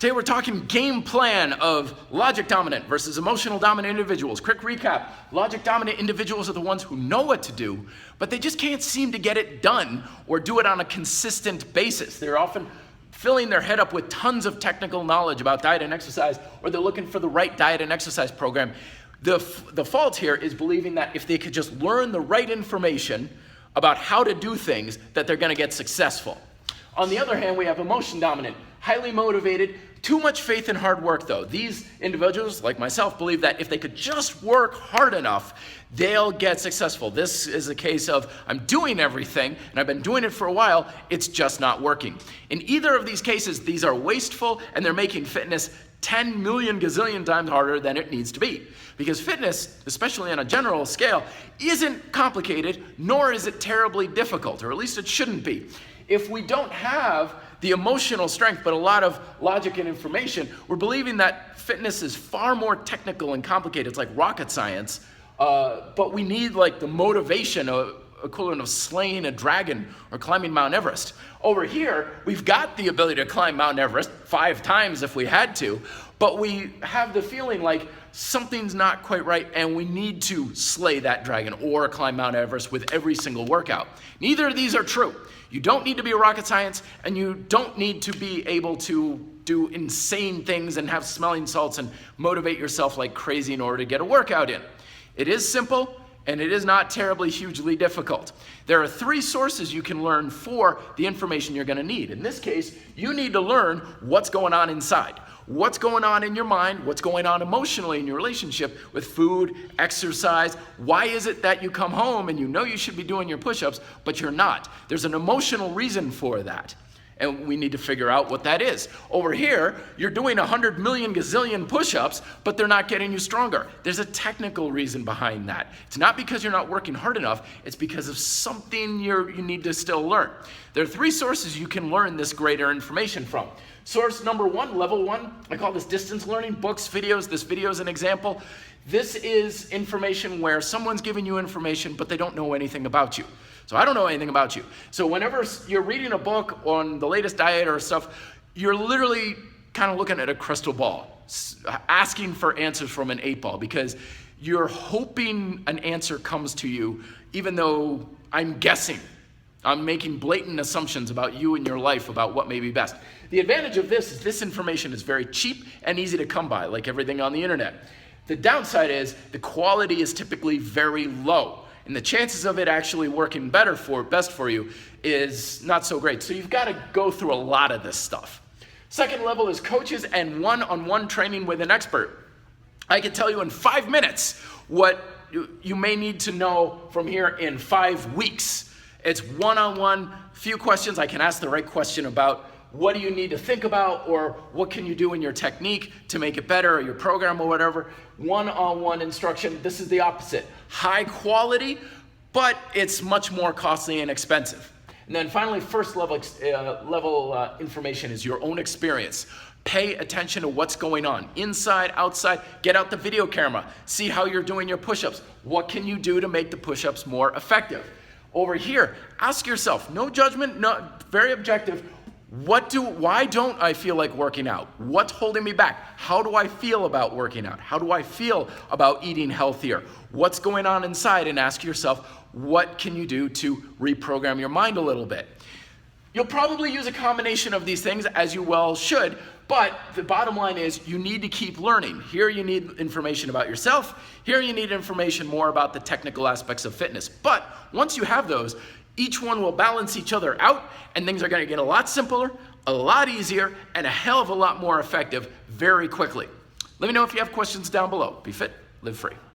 Today we're talking game plan of logic dominant versus emotional dominant individuals. Quick recap, logic dominant individuals are the ones who know what to do, but they just can't seem to get it done or do it on a consistent basis. They're often filling their head up with tons of technical knowledge about diet and exercise, or they're looking for the right diet and exercise program. The fault here is believing that if they could just learn the right information about how to do things, that they're gonna get successful. On the other hand, we have emotion dominant, highly motivated, too much faith in hard work though. These individuals, like myself, believe that if they could just work hard enough, they'll get successful. This is a case of, I'm doing everything, and I've been doing it for a while, it's just not working. In either of these cases, these are wasteful, and they're making fitness 10 million gazillion times harder than it needs to be. Because fitness, especially on a general scale, isn't complicated, nor is it terribly difficult, or at least it shouldn't be. If we don't have the emotional strength, but a lot of logic and information, we're believing that fitness is far more technical and complicated. It's like rocket science, but we need like the motivation equivalent of slaying a dragon or climbing Mount Everest. Over here, we've got the ability to climb Mount Everest 5 times if we had to, but we have the feeling like something's not quite right and we need to slay that dragon or climb Mount Everest with every single workout. Neither of these are true. You don't need to be a rocket science, and you don't need to be able to do insane things and have smelling salts and motivate yourself like crazy in order to get a workout in. It is simple, and it is not terribly hugely difficult. There are 3 sources you can learn for the information you're gonna need. In this case, you need to learn what's going on inside. What's going on in your mind, what's going on emotionally in your relationship with food, exercise. Why is it that you come home and you know you should be doing your push-ups, but you're not? There's an emotional reason for that. And we need to figure out what that is. Over here, you're doing 100 million gazillion push-ups, but they're not getting you stronger. There's a technical reason behind that. It's not because you're not working hard enough, it's because of something you need to still learn. There are 3 sources you can learn this greater information from. Source number 1, level 1, I call this distance learning, books, videos. This video is an example. This is information where someone's giving you information, but they don't know anything about you. So I don't know anything about you. So whenever you're reading a book on the latest diet or stuff, you're literally kind of looking at a crystal ball, asking for answers from an 8-ball, because you're hoping an answer comes to you, even though I'm guessing. I'm making blatant assumptions about you and your life, about what may be best. The advantage of this is this information is very cheap and easy to come by, like everything on the internet. The downside is the quality is typically very low, and the chances of it actually working best for you is not so great. So you've got to go through a lot of this stuff. Second level is coaches and one-on-one training with an expert. I can tell you in 5 minutes what you may need to know from here in 5 weeks. It's one-on-one, few questions. I can ask the right question about what do you need to think about, or what can you do in your technique to make it better, or your program or whatever. One-on-one instruction. This is the opposite. High quality, but it's much more costly and expensive. And then finally, first level information is your own experience. Pay attention to what's going on, inside, outside. Get out the video camera. See how you're doing your push-ups. What can you do to make the push-ups more effective? Over here, ask yourself, no judgment, no, very objective, why don't I feel like working out? What's holding me back? How do I feel about working out? How do I feel about eating healthier? What's going on inside? And ask yourself, what can you do to reprogram your mind a little bit? You'll probably use a combination of these things, as you well should, but the bottom line is you need to keep learning. Here you need information about yourself. Here you need information more about the technical aspects of fitness. But once you have those, each one will balance each other out, and things are going to get a lot simpler, a lot easier, and a hell of a lot more effective very quickly. Let me know if you have questions down below. Be fit, live free.